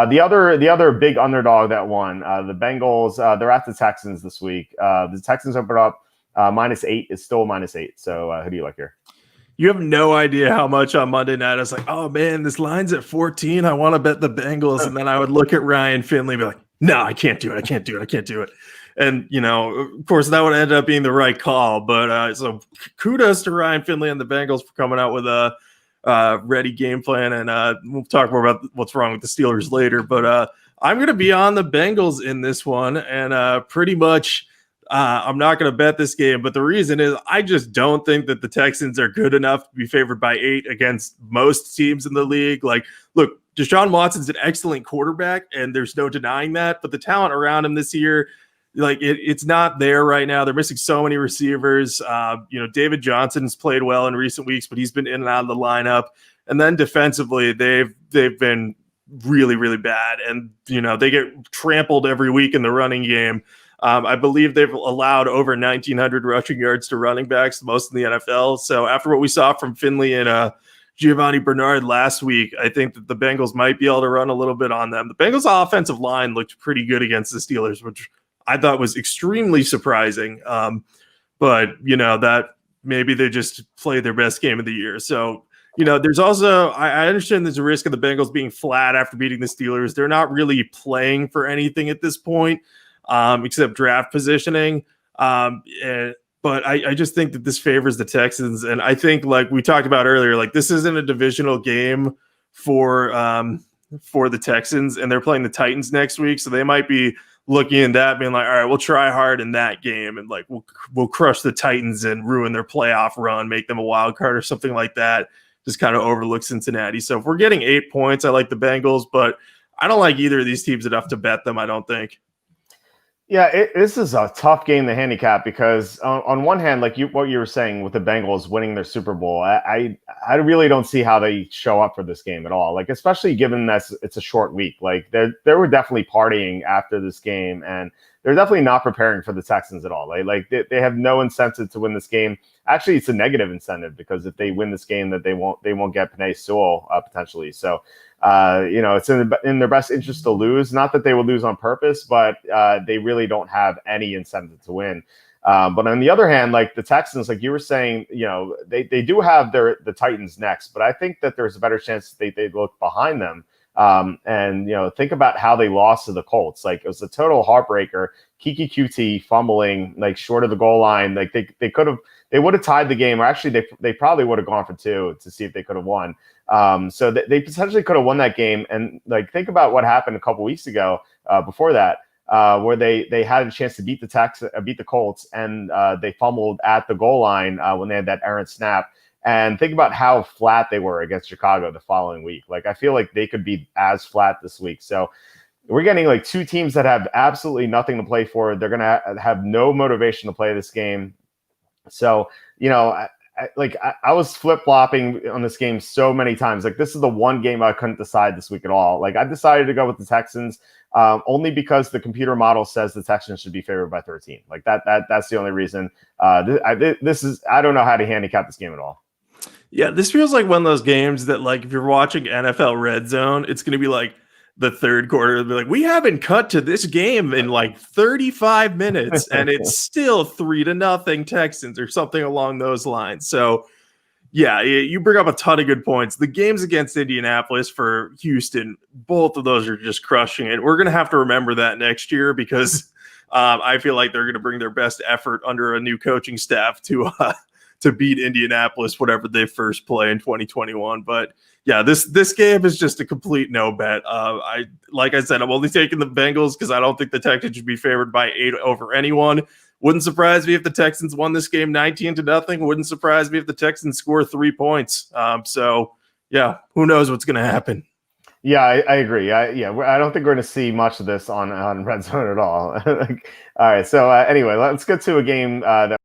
The other big underdog that won, the Bengals, they're at the Texans this week. The Texans opened up -8. It's still -8. So who do you like here? You have no idea how much on Monday night I was like, oh man, this line's at 14. I want to bet the Bengals. And then I would look at Ryan Finley and be like, no, I can't do it. I can't do it. I can't do it. And, of course, that would end up being the right call. But so kudos to Ryan Finley and the Bengals for coming out with a ready game plan. And we'll talk more about what's wrong with the Steelers later. But I'm going to be on the Bengals in this one. And pretty much I'm not going to bet this game. But the reason is I just don't think that the Texans are good enough to be favored by 8 against most teams in the league. Like, look, Deshaun Watson's an excellent quarterback, and there's no denying that. But the talent around him this year, like it's not there right now. They're missing so many receivers. David Johnson's played well in recent weeks, but he's been in and out of the lineup. And then defensively, they've been really, really bad. And, they get trampled every week in the running game. I believe they've allowed over 1,900 rushing yards to running backs, the most in the NFL. So after what we saw from Finley and Giovanni Bernard last week, I think that the Bengals might be able to run a little bit on them. The Bengals offensive line looked pretty good against the Steelers, which I thought was extremely surprising. But that maybe they just play their best game of the year. So, there's also, I understand there's a risk of the Bengals being flat after beating the Steelers. They're not really playing for anything at this point, except draft positioning. But I just think that this favors the Texans. And I think, like we talked about earlier, like this isn't a divisional game for the Texans, and they're playing the Titans next week. So they might be looking at that, being like, all right, we'll try hard in that game, and like we'll crush the Titans and ruin their playoff run, make them a wild card or something like that. Just kind of overlook Cincinnati. So if we're getting 8 points, I like the Bengals, but I don't like either of these teams enough to bet them, I don't think. Yeah, this is a tough game to handicap because on one hand, like what you were saying with the Bengals winning their Super Bowl, I really don't see how they show up for this game at all. Like, especially given that it's a short week. Like, they were definitely partying after this game, and they're definitely not preparing for the Texans at all. Like they have no incentive to win this game. Actually, it's a negative incentive because if they win this game, that they won't get Penei Sewell potentially. So. It's in their best interest to lose. Not that they would lose on purpose, but they really don't have any incentive to win. But on the other hand, like the Texans, like you were saying, they do have the Titans next, but I think that there's a better chance they look behind them. And think about how they lost to the Colts. Like, it was a total heartbreaker. Kiki QT fumbling like short of the goal line. Like they would have tied the game, or actually they probably would have gone for 2 to see if they could have won. So they potentially could have won that game. And like, think about what happened a couple weeks ago before that, where they had a chance to beat the Colts, and they fumbled at the goal line when they had that errant snap. And think about how flat they were against Chicago the following week. Like, I feel like they could be as flat this week. So we're getting like 2 teams that have absolutely nothing to play for. They're going to have no motivation to play this game. So, I was flip-flopping on this game so many times. Like, this is the one game I couldn't decide this week at all. Like, I decided to go with the Texans only because the computer model says the Texans should be favored by 13. Like, that's the only reason. I don't know how to handicap this game at all. Yeah, this feels like one of those games that, like, if you're watching NFL Red Zone, it's going to be like the third quarter. It'll be like, we haven't cut to this game in like 35 minutes, and it's still 3-0 Texans or something along those lines. So, yeah, you bring up a ton of good points. The games against Indianapolis for Houston, both of those are just crushing it. We're going to have to remember that next year because I feel like they're going to bring their best effort under a new coaching staff to beat Indianapolis, whatever they first play in 2021. But yeah, this game is just a complete no bet. Like I said, I'm only taking the Bengals because I don't think the Texans should be favored by 8 over anyone. Wouldn't surprise me if the Texans won this game 19-0. Wouldn't surprise me if the Texans score 3 points. So yeah, who knows what's going to happen. Yeah, I agree. I don't think we're going to see much of this on Red Zone at all. All right. So anyway, let's get to a game that